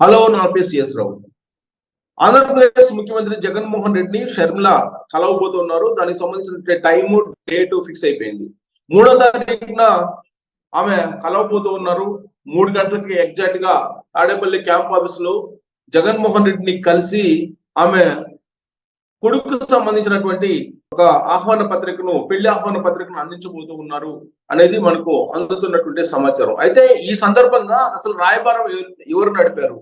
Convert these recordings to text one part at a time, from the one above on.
Hello, నా పేరు CS రావు. ఆంధ్రప్రదేశ్ ముఖ్యమంత్రి జగన్మోహన్ రెడ్డిని షర్మిల కలవబోతున్నారు. దానికి సంబంధించిన టైము, డేటు ఫిక్స్ అయిపోయింది. 3వ తారీఖున ఆమె కలవబోతూ ఉన్నారు. 3 గంటలకి ఎగ్జాక్ట్ గా తాడేపల్లి క్యాంప్ ఆఫీస్ లో జగన్మోహన్ రెడ్డిని కలిసి ఆమె కొడుకు సంబంధించినటువంటి ఒక ఆహ్వాన పత్రికను, పెళ్లి ఆహ్వాన పత్రికను అందించబోతూ ఉన్నారు అనేది మనకు అందుతున్నటువంటి సమాచారం. అయితే ఈ సందర్భంగా అసలు రాయబారం ఎవరు నడిపారు,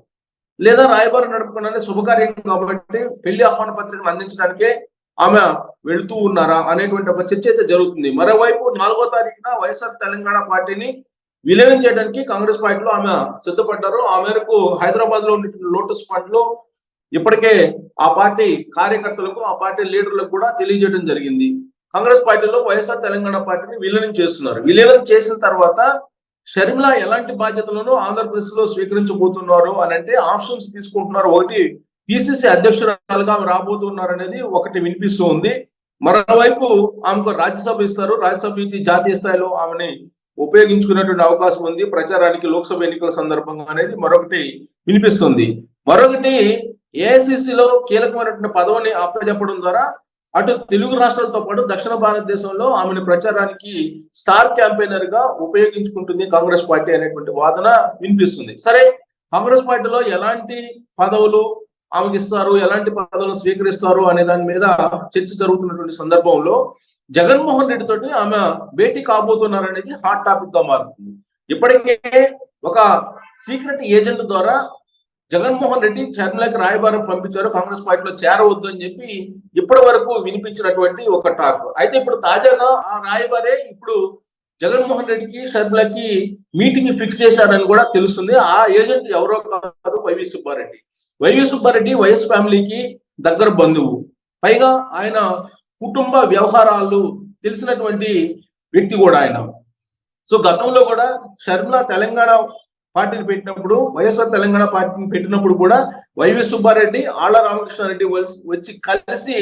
లేదా రాయబారం నడపకుండానే శుభకార్యం కాబట్టి పెళ్లి ఆహ్వాన పత్రికను అందించడానికే ఆమె వెళుతూ ఉన్నారా అనేటువంటి ఒక చర్చ అయితే జరుగుతుంది. మరోవైపు 4వ తారీఖున వైఎస్ఆర్ తెలంగాణ పార్టీని విలీనం చేయడానికి కాంగ్రెస్ పార్టీలో ఆమె సిద్ధపడ్డారు. ఆ మేరకు హైదరాబాద్ లో ఉన్న లోటస్ ఫండ్ లో ఇప్పటికే ఆ పార్టీ కార్యకర్తలకు, ఆ పార్టీ లీడర్లకు కూడా తెలియజేయడం జరిగింది. కాంగ్రెస్ పార్టీలో వైఎస్ఆర్ తెలంగాణ పార్టీని విలీనం చేస్తున్నారు. విలీనం చేసిన తర్వాత షర్మిల ఎలాంటి బాధ్యతలను ఆంధ్రప్రదేశ్ లో స్వీకరించబోతున్నారు అని అంటే ఆప్షన్స్ తీసుకుంటున్నారు. ఒకటి, పిసిసి అధ్యక్షురాలుగా ఆమె రాబోతున్నారు అనేది ఒకటి వినిపిస్తూ ఉంది. మరోవైపు ఆమెకు రాజ్యసభ ఇస్తారు. రాజ్యసభ ఇచ్చి జాతీయ స్థాయిలో ఆమెని ఉపయోగించుకునేటువంటి అవకాశం ఉంది ప్రచారానికి, లోక్సభ ఎన్నికల సందర్భంగా అనేది మరొకటి వినిపిస్తుంది. మరొకటి, ఏఐసిసిలో కీలకమైనటువంటి పదవిని అప్పచెప్పడం ద్వారా అటు తెలుగు రాష్ట్రాలతో పాటు దక్షిణ భారతదేశంలో ఆమెను ప్రచారానికి స్టార్ క్యాంపెయినర్ గా ఉపయోగించుకుంటుంది కాంగ్రెస్ పార్టీ అనేటువంటి వాదన వినిపిస్తుంది. సరే, కాంగ్రెస్ పార్టీలో ఎలాంటి పదవులు ఆమెకి ఇస్తారు, ఎలాంటి పదవులు స్వీకరిస్తారు అనే దాని మీద చర్చ జరుగుతున్నటువంటి సందర్భంలో జగన్మోహన్ రెడ్డి తోటి ఆమె భేటీ కాబోతున్నారు అనేది హాట్ టాపిక్ గా మారుతుంది. ఇప్పటికే ఒక సీక్రెట్ ఏజెంట్ ద్వారా జగన్మోహన్ రెడ్డి షర్మిలకి రాయబారం పంపించారు, కాంగ్రెస్ పార్టీలో చేరవద్దు అని చెప్పి ఇప్పటి వరకు వినిపించినటువంటి ఒక టాక్. అయితే ఇప్పుడు తాజాగా ఆ రాయబారే ఇప్పుడు జగన్మోహన్ రెడ్డికి, షర్మిలకి మీటింగ్ ఫిక్స్ చేశారని కూడా తెలుస్తుంది. ఆ ఏజెంట్ ఎవరో కాదు, Y V Subba Reddy. Y V Subba Reddy Y S ఫ్యామిలీకి దగ్గర బంధువు, పైగా ఆయన కుటుంబ వ్యవహారాలు తెలిసినటువంటి వ్యక్తి కూడా ఆయన. సో గతంలో కూడా షర్మిల తెలంగాణ పార్టీని పెట్టినప్పుడు, వైఎస్ఆర్ తెలంగాణ పార్టీని పెట్టినప్పుడు కూడా వైవి సుబ్బారెడ్డి, ఆళ్ల రామకృష్ణారెడ్డి వచ్చి కలిసి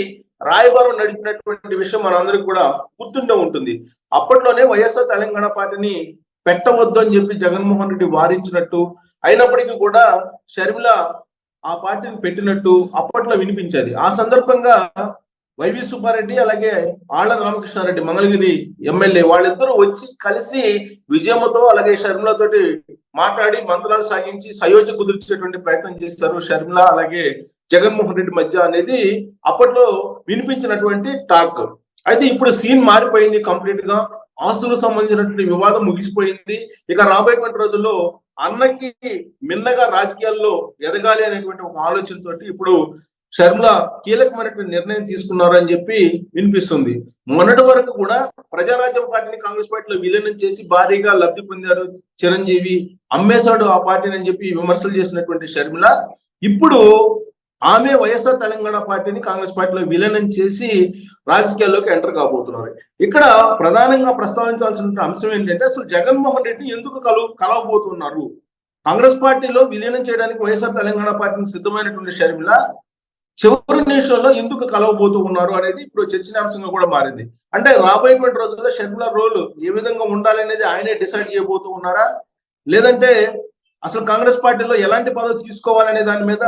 రాయబారం నడిపినటువంటి విషయం మనందరికి కూడా గుర్తుండే ఉంటుంది. అప్పట్లోనే వైఎస్ఆర్ తెలంగాణ పార్టీని పెట్టవద్దు అని చెప్పి జగన్మోహన్ రెడ్డి వారించినట్టు, అయినప్పటికీ కూడా షర్మిల ఆ పార్టీని పెట్టినట్టు అప్పట్లో వినిపించేది. ఆ సందర్భంగా వైవి సుబ్బారెడ్డి అలాగే ఆళ్ల రామకృష్ణారెడ్డి, మంగళగిరి ఎమ్మెల్యే, వాళ్ళిద్దరూ వచ్చి కలిసి విజయమ్మతో అలాగే షర్మిలతోటి మాట్లాడి మంత్రాలు సాగించి సయోధ్య కుదిర్చేటువంటి ప్రయత్నం చేస్తారు షర్మిల అలాగే జగన్మోహన్ రెడ్డి మధ్య అనేది అప్పట్లో వినిపించినటువంటి టాక్. అయితే ఇప్పుడు సీన్ మారిపోయింది కంప్లీట్ గా. ఆస్తులకు సంబంధించినటువంటి వివాదం ముగిసిపోయింది. ఇక రాబోయేటువంటి రోజుల్లో అన్నకి మిన్నగా రాజకీయాల్లో ఎదగాలి అనేటువంటి ఒక ఆలోచనతో ఇప్పుడు షర్మిల కీలకమైనటువంటి నిర్ణయం తీసుకున్నారు అని చెప్పి వినిపిస్తుంది. మొన్నటి వరకు కూడా ప్రజారాజ్యం పార్టీని కాంగ్రెస్ పార్టీలో విలీనం చేసి భారీగా లబ్ధి పొందారు చిరంజీవి, అమ్మేశాడు ఆ పార్టీని అని చెప్పి విమర్శలు చేసినటువంటి షర్మిల ఇప్పుడు ఆమె వైఎస్ఆర్ తెలంగాణ పార్టీని కాంగ్రెస్ పార్టీలో విలీనం చేసి రాజకీయాల్లోకి ఎంటర్ కాబోతున్నారు. ఇక్కడ ప్రధానంగా ప్రస్తావించాల్సిన అంశం ఏంటంటే అసలు జగన్మోహన్ రెడ్డి ఎందుకు కలవబోతున్నారు? కాంగ్రెస్ పార్టీలో విలీనం చేయడానికి వైఎస్ఆర్ తెలంగాణ పార్టీని సిద్ధమైనటువంటి షర్మిల చివరి నిమిషంలో ఎందుకు కలవబోతూ ఉన్నారు అనేది ఇప్పుడు చర్చనీయాంశంగా కూడా మారింది. అంటే రాబోయేటువంటి రోజుల్లో షర్మిల రోల్ ఏ విధంగా ఉండాలి అనేది ఆయనే డిసైడ్ చేయబోతూ ఉన్నారా, లేదంటే అసలు కాంగ్రెస్ పార్టీలో ఎలాంటి పదవి తీసుకోవాలనే దాని మీద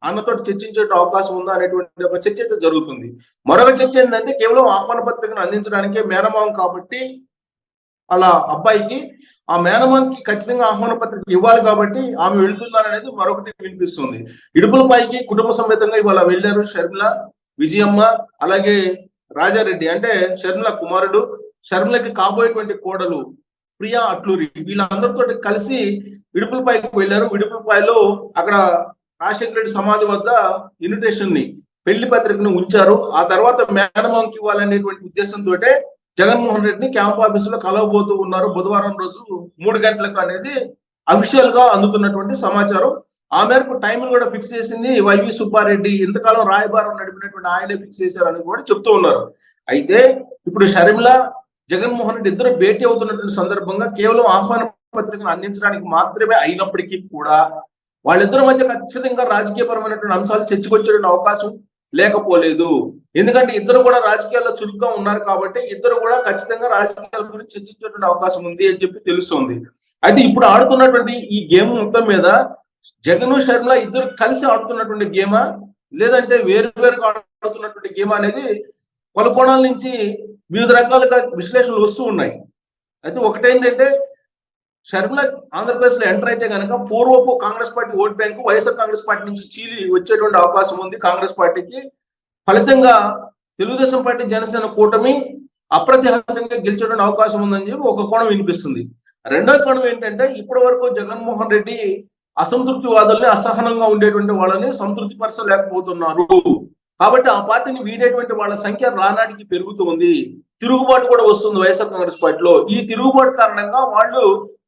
అన్నతో చర్చించే అవకాశం ఉందా అనేటువంటి ఒక చర్చ అయితే జరుగుతుంది. మరొక చర్చ ఏంటంటే కేవలం ఆహ్వాన పత్రికను అందించడానికే మేనమావం కాబట్టి అలా అబ్బాయికి, ఆ మేనమాన్కి ఖచ్చితంగా ఆహ్వాన పత్రిక ఇవ్వాలి కాబట్టి ఆమె వెళ్తున్నారనేది మరొకటి వినిపిస్తుంది. ఇడుపులపైకి కుటుంబ సమేతంగా ఇవాళ వెళ్ళారు షర్మిల, విజయమ్మ అలాగే రాజారెడ్డి, అంటే షర్మిల కుమారుడు, షర్మిలకి కాబోయేటువంటి కోడలు ప్రియా అట్లూరి, వీళ్ళందరితో కలిసి ఇడుపులపైకి వెళ్ళారు. ఇడుపులపాయలో అక్కడ రాజశేఖర రెడ్డి సమాధి వద్ద ఇన్విటేషన్ ని, పెళ్లి పత్రికను ఉంచారు. ఆ తర్వాత మేనమాంకి ఇవ్వాలనేటువంటి ఉద్దేశంతో జగన్మోహన్ రెడ్డిని క్యాంప్ ఆఫీస్ లో కలవబోతూ ఉన్నారు బుధవారం రోజు 3 గంటలకు అనేది అఫీషియల్ గా అందుతున్నటువంటి సమాచారం. ఆ మేరకు టైం కూడా ఫిక్స్ చేసింది వైవి సుబ్బారెడ్డి. ఇంతకాలం రాయబారం నడిపినటువంటి ఆయనే ఫిక్స్ చేశారని కూడా చెప్తూ ఉన్నారు. అయితే ఇప్పుడు షర్మిల, జగన్మోహన్ రెడ్డి ఇద్దరు భేటీ అవుతున్నటువంటి సందర్భంగా కేవలం ఆహ్వాన పత్రికను అందించడానికి మాత్రమే అయినప్పటికీ కూడా వాళ్ళిద్దరి మధ్య ఖచ్చితంగా రాజకీయపరమైనటువంటి అంశాలు చర్చకొచ్చేటువంటి అవకాశం లేకపోలేదు. ఎందుకంటే ఇద్దరు కూడా రాజకీయాల్లో చురుగ్గా ఉన్నారు కాబట్టి ఇద్దరు కూడా ఖచ్చితంగా రాజకీయాల గురించి చర్చించేటువంటి అవకాశం ఉంది అని చెప్పి తెలుస్తోంది. అయితే ఇప్పుడు ఆడుతున్నటువంటి ఈ గేమ్ మొత్తం మీద జగన్ షర్మిల ఇద్దరు కలిసి ఆడుతున్నటువంటి గేమా లేదంటే వేరుగా ఆడుతున్నటువంటి గేమ్ అనేది పలు కోణాల నుంచి వివిధ రకాలుగా విశ్లేషణలు వస్తూ ఉన్నాయి. అయితే ఒకటేంటంటే షర్మిల ఆంధ్రప్రదేశ్ లో ఎంటర్ అయితే కనుక పూర్వపు Congress party vote bank YSR Congress party నుంచి చీలి వచ్చేటువంటి అవకాశం ఉంది కాంగ్రెస్ పార్టీకి. ఫలితంగా తెలుగుదేశం పార్టీ జనసేన కూటమి అప్రతిహతంగా గెలిచేటువంటి అవకాశం ఉందని చెప్పి ఒక కోణం వినిపిస్తుంది. రెండో కోణం ఏంటంటే ఇప్పటి వరకు జగన్మోహన్ రెడ్డి అసంతృప్తి వాదుల్ని, అసహనంగా ఉండేటువంటి వాళ్ళని సంతృప్తి పరచలేకపోతున్నారు. కాబట్టి ఆ పార్టీని వీడేటువంటి వాళ్ళ సంఖ్య రానాటికి పెరుగుతుంది. తిరుగుబాటు కూడా వస్తుంది వైఎస్ఆర్ కాంగ్రెస్ పార్టీలో. ఈ తిరుగుబాటు కారణంగా వాళ్ళు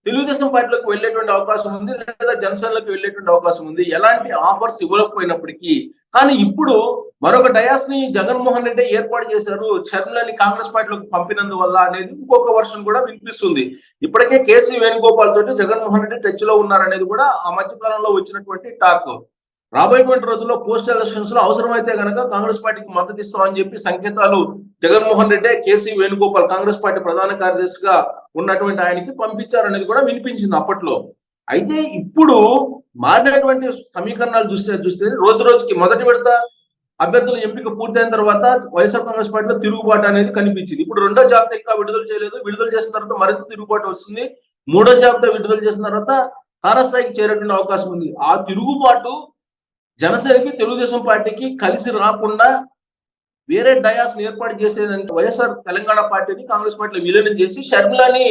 తెలుగుదేశం పార్టీలోకి వెళ్ళేటువంటి అవకాశం ఉంది, లేదా జనసేనలోకి వెళ్ళేటువంటి అవకాశం ఉంది, ఎలాంటి ఆఫర్స్ ఇవ్వకపోయినప్పటికీ. కానీ ఇప్పుడు మరొక డయాస్ ని జగన్మోహన్ రెడ్డి ఏర్పాటు చేశారు షర్మిలని కాంగ్రెస్ పార్టీలోకి పంపినందువల్ల అనేది ఇంకొక వర్షన్ కూడా వినిపిస్తుంది. ఇప్పటికే కేసీ వేణుగోపాల్ తోటి జగన్మోహన్ రెడ్డి టచ్ లో ఉన్నారనేది కూడా ఆ మధ్య కాలంలో వచ్చినటువంటి టాక్. రాబోయేటువంటి రోజుల్లో పోస్ట్ ఎలక్షన్స్ లో అవసరమైతే గనక కాంగ్రెస్ పార్టీకి మద్దతు ఇస్తామని చెప్పి సంకేతాలు జగన్మోహన్ రెడ్డి కేసీ వేణుగోపాల్ కాంగ్రెస్ పార్టీ ప్రధాన కార్యదర్శిగా ఉన్నటువంటి ఆయనకి పంపించారనేది కూడా వినిపించింది అప్పట్లో. అయితే ఇప్పుడు మారినటువంటి సమీకరణాలు చూస్తే రోజు రోజుకి మొదటి విడత అభ్యర్థుల ఎంపిక పూర్తయిన తర్వాత వైఎస్ఆర్ కాంగ్రెస్ పార్టీలో తిరుగుబాటు అనేది కనిపించింది. ఇప్పుడు రెండో జాబితా ఇంకా విడుదల చేయలేదు. విడుదల చేసిన తర్వాత మరింత తిరుగుబాటు వస్తుంది. మూడో జాబితా విడుదల చేసిన తర్వాత తారాస్థాయికి చేరేటువంటి అవకాశం ఉంది. ఆ తిరుగుబాటు జనసేనకి తెలుగుదేశం పార్టీకి కలిసి రాకుండా వేరే డయాస్ ఏర్పాటు చేసేదంటే వైఎస్ఆర్ తెలంగాణ పార్టీని కాంగ్రెస్ పార్టీలో విలీనం చేసి షర్మిలని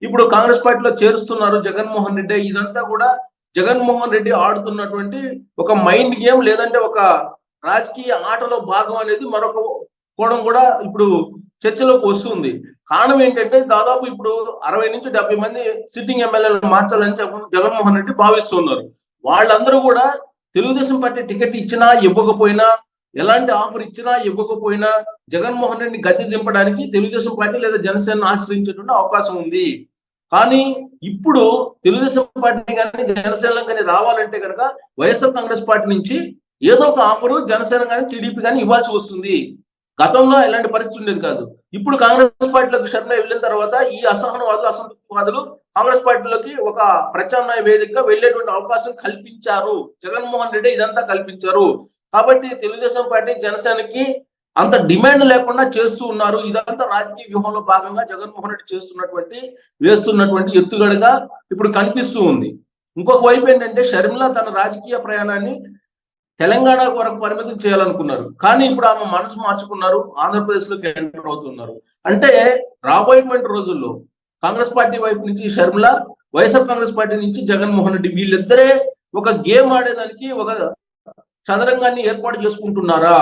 ఇప్పుడు కాంగ్రెస్ పార్టీలో చేరుస్తున్నారు జగన్మోహన్ రెడ్డి. ఇదంతా కూడా జగన్మోహన్ రెడ్డి ఆడుతున్నటువంటి ఒక మైండ్ గేమ్, లేదంటే ఒక రాజకీయ ఆటలో భాగం అనేది మరొక కోణం కూడా ఇప్పుడు చర్చలోకి వస్తుంది. కారణం ఏంటంటే దాదాపు ఇప్పుడు 60 నుంచి 70 మంది సిట్టింగ్ ఎమ్మెల్యేలను మార్చాలని జగన్మోహన్ రెడ్డి భావిస్తున్నారు. వాళ్ళందరూ కూడా తెలుగుదేశం పార్టీ టికెట్ ఇచ్చినా ఇవ్వకపోయినా, ఎలాంటి ఆఫర్ ఇచ్చినా ఇవ్వకపోయినా జగన్మోహన్ రెడ్డిని గద్దె దింపడానికి తెలుగుదేశం పార్టీ లేదా జనసేన ఆశ్రయించేటువంటి అవకాశం ఉంది. కానీ ఇప్పుడు తెలుగుదేశం పార్టీ కానీ జనసేన కానీ రావాలంటే కనుక వైఎస్ఆర్ కాంగ్రెస్ పార్టీ నుంచి ఏదో ఒక ఆఫరు జనసేన కానీ టీడీపీ కానీ ఇవ్వాల్సి వస్తుంది. గతంలో ఎలాంటి పరిస్థితి ఉండేది కాదు. ఇప్పుడు కాంగ్రెస్ పార్టీలోకి షర్మిల వెళ్ళిన తర్వాత ఈ అసహనవాదులు, అసంతృప్తివాదులు కాంగ్రెస్ పార్టీలోకి ఒక ప్రత్యామ్నాయ వేదికగా వెళ్లేటువంటి అవకాశం కల్పించారు. జగన్మోహన్ రెడ్డి ఇదంతా కల్పించారు. కాబట్టి తెలుగుదేశం పార్టీ జనసేనకి అంత డిమాండ్ లేకుండా చేస్తూ ఉన్నారు. ఇదంతా రాజకీయ వ్యూహంలో భాగంగా జగన్మోహన్ రెడ్డి వేస్తున్నటువంటి ఎత్తుగడగా ఇప్పుడు కనిపిస్తూ ఉంది. ఇంకొక వైపు ఏంటంటే షర్మిల తన రాజకీయ ప్రయాణాన్ని తెలంగాణ వరకు పరిమితం చేయాలనుకున్నారు. కానీ ఇప్పుడు ఆమె మనసు మార్చుకున్నారు, ఆంధ్రప్రదేశ్ లోకి ఎంటర్ అవుతున్నారు. అంటే రాబోయేటువంటి రోజుల్లో కాంగ్రెస్ పార్టీ వైపు నుంచి షర్మిల, వైఎస్ఆర్ కాంగ్రెస్ పార్టీ నుంచి జగన్మోహన్ రెడ్డి, వీళ్ళిద్దరే ఒక గేమ్ ఆడేదానికి ఒక చదరంగాన్ని ఏర్పాటు చేసుకుంటున్నారా?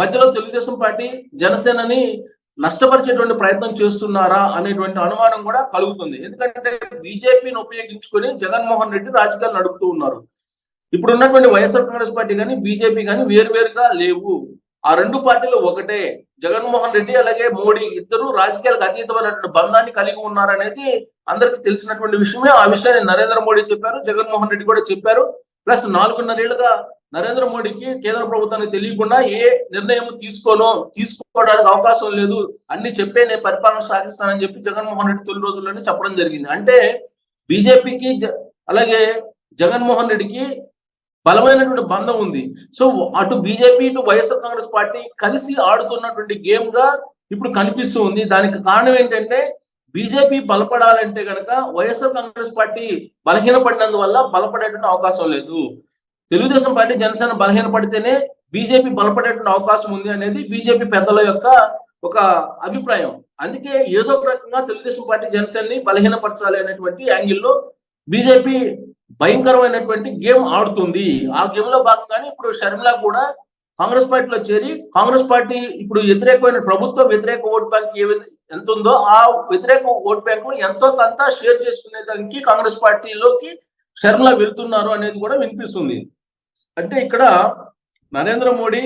మధ్యలో తెలుగుదేశం పార్టీ జనసేనని నష్టపరిచేటువంటి ప్రయత్నం చేస్తున్నారా అనేటువంటి అనుమానం కూడా కలుగుతుంది. ఎందుకంటే బీజేపీని ఉపయోగించుకొని జగన్మోహన్ రెడ్డి రాజకీయాలు నడుపుతూ ఉన్నారు. ఇప్పుడు ఉన్నటువంటి వైఎస్ఆర్ కాంగ్రెస్ పార్టీ కానీ బీజేపీ కానీ వేరువేరుగా లేవు. ఆ రెండు పార్టీలు ఒకటే. జగన్మోహన్ రెడ్డి అలాగే మోడీ ఇద్దరు రాజకీయాలకు అతీతమైనటువంటి బంధాన్ని కలిగి ఉన్నారనేది అందరికి తెలిసినటువంటి విషయమే. ఆ విషయాన్ని నరేంద్ర మోడీ చెప్పారు, జగన్మోహన్ రెడ్డి కూడా చెప్పారు. ప్లస్ 4.5 ఏళ్లుగా నరేంద్ర మోడీకి కేంద్ర ప్రభుత్వానికి తెలియకుండా ఏ నిర్ణయం తీసుకోవడానికి అవకాశం లేదు, అన్ని చెప్పే నేను పరిపాలన సాగిస్తానని చెప్పి జగన్మోహన్ రెడ్డి తొలి రోజుల్లోనే చెప్పడం జరిగింది. అంటే బీజేపీకి అలాగే జగన్మోహన్ రెడ్డికి బలమైనటువంటి బంధం ఉంది. సో అటు బీజేపీ ఇటు వైఎస్ఆర్ కాంగ్రెస్ పార్టీ కలిసి ఆడుతున్నటువంటి గేమ్ గా ఇప్పుడు కనిపిస్తూ ఉంది. దానికి కారణం ఏంటంటే బీజేపీ బలపడాలంటే కనుక వైఎస్ఆర్ కాంగ్రెస్ పార్టీ బలహీనపడినందువల్ల బలపడేటువంటి అవకాశం లేదు. తెలుగుదేశం పార్టీ జనసేన బలహీనపడితేనే బీజేపీ బలపడేటువంటి అవకాశం ఉంది అనేది బీజేపీ పెద్దల యొక్క ఒక అభిప్రాయం. అందుకే ఏదో ఒక రకంగా తెలుగుదేశం పార్టీ జనసేనని బలహీనపరచాలి అనేటువంటి యాంగిల్లో బీజేపీ భయంకరమైనటువంటి గేమ్ ఆడుతుంది. ఆ గేమ్ లో భాగంగానే ఇప్పుడు షర్మిల కూడా కాంగ్రెస్ పార్టీలో చేరి కాంగ్రెస్ పార్టీ ఇప్పుడు వ్యతిరేకమైన ప్రభుత్వ వ్యతిరేక ఓట్ బ్యాంక్ ఎంత ఉందో ఆ వ్యతిరేక ఓట్ బ్యాంక్ ఎంతో కొంత షేర్ చేసుకునేదానికి కాంగ్రెస్ పార్టీలోకి షర్మిల వెళ్తున్నారు అనేది కూడా వినిపిస్తుంది. అంటే ఇక్కడ నరేంద్ర మోడీ,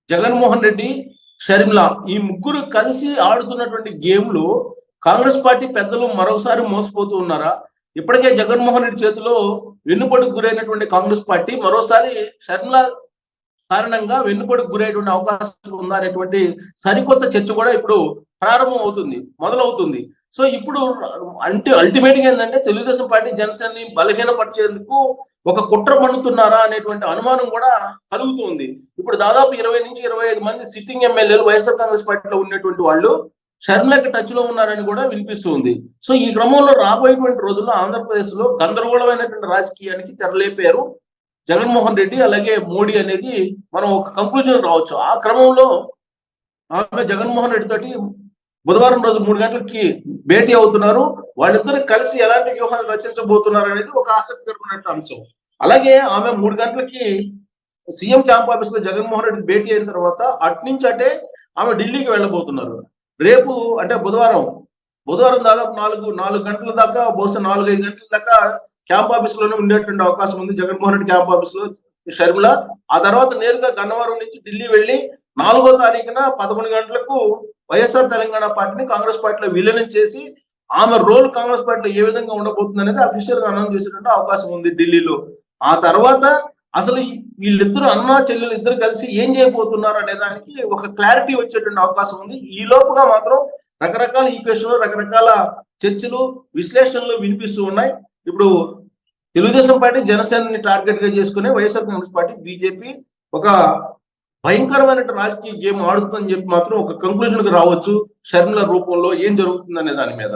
జగన్మోహన్ రెడ్డి, షర్మిల ఈ ముగ్గురు కలిసి ఆడుతున్నటువంటి గేమ్ లో కాంగ్రెస్ పార్టీ పెద్దలు మరోసారి మోసపోతూ ఉన్నారా? ఇప్పటికే జగన్మోహన్ రెడ్డి చేతిలో వెన్నుపోటుకు గురైనటువంటి కాంగ్రెస్ పార్టీ మరోసారి షర్మిల కారణంగా వెన్నుపోటుకు గురైనటువంటి అవకాశం ఉందనేటువంటి సరికొత్త చర్చ కూడా ఇప్పుడు మొదలవుతుంది. సో ఇప్పుడు అంటే అల్టిమేట్ గా ఏంటంటే తెలుగుదేశం పార్టీ జనసేనని బలహీనపరిచేందుకు ఒక కుట్ర పన్నుతున్నారా అనేటువంటి అనుమానం కూడా కలుగుతుంది. ఇప్పుడు దాదాపు 20 నుంచి 25 మంది సిట్టింగ్ ఎమ్మెల్యేలు వైఎస్ఆర్ కాంగ్రెస్ పార్టీలో ఉన్నటువంటి వాళ్ళు షర్మిలకి టచ్ లో ఉన్నారని కూడా వినిపిస్తుంది. సో ఈ క్రమంలో రాబోయేటువంటి రోజుల్లో ఆంధ్రప్రదేశ్ లో గందరగోళమైనటువంటి రాజకీయానికి తెరలేపారు జగన్మోహన్ రెడ్డి అలాగే మోడీ అనేది మనం ఒక కంక్లూజన్ రావచ్చు. ఆ క్రమంలో ఆమె జగన్మోహన్ రెడ్డి తోటి బుధవారం రోజు 3 గంటలకి భేటీ అవుతున్నారు. వాళ్ళిద్దరు కలిసి ఎలాంటి వ్యూహాలు రచించబోతున్నారు అనేది ఒక ఆసక్తికరమైన అంశం. అలాగే ఆమె 3 గంటలకి సీఎం క్యాంప్ ఆఫీస్ లో జగన్మోహన్ రెడ్డి భేటీ అయిన తర్వాత అట్నుంచి అటే ఆమె ఢిల్లీకి వెళ్ళబోతున్నారు. రేపు అంటే బుధవారం దాదాపు 4 గంటల దాకా, బహుశా 4-5 గంటల దాకా క్యాంప్ ఆఫీస్ లోనే ఉండేటువంటి అవకాశం ఉంది జగన్మోహన్ రెడ్డి క్యాంప్ ఆఫీస్ లో షర్మిల. ఆ తర్వాత నేరుగా గన్నవరం నుంచి ఢిల్లీ వెళ్ళి 4వ తారీఖున 11 గంటలకు వైఎస్ఆర్ తెలంగాణ పార్టీని కాంగ్రెస్ పార్టీలో విలీనం చేసి ఆమె రోల్ కాంగ్రెస్ పార్టీలో ఏ విధంగా ఉండబోతుంది అనేది అఫీషియల్ గా అనౌన్స్ చేసేటువంటి అవకాశం ఉంది ఢిల్లీలో. ఆ తర్వాత అసలు వీళ్ళిద్దరు అన్నా చెల్లెలు ఇద్దరు కలిసి ఏం చేయబోతున్నారు అనే దానికి ఒక క్లారిటీ వచ్చేటువంటి అవకాశం ఉంది. ఈ లోపుగా మాత్రం రకరకాల ఈక్వేషన్లు, రకరకాల చర్చలు, విశ్లేషణలు వినిపిస్తూ ఉన్నాయి. ఇప్పుడు తెలుగుదేశం పార్టీ జనసేనని టార్గెట్ గా చేసుకునే వైఎస్ఆర్ కాంగ్రెస్ పార్టీ, బీజేపీ ఒక భయంకరమైన రాజకీయ గేమ్ ఆడుతుందని చెప్పి మాత్రం ఒక కంక్లూజన్ కి రావచ్చు. షర్మిల రూపంలో ఏం జరుగుతుంది అనే దాని మీద.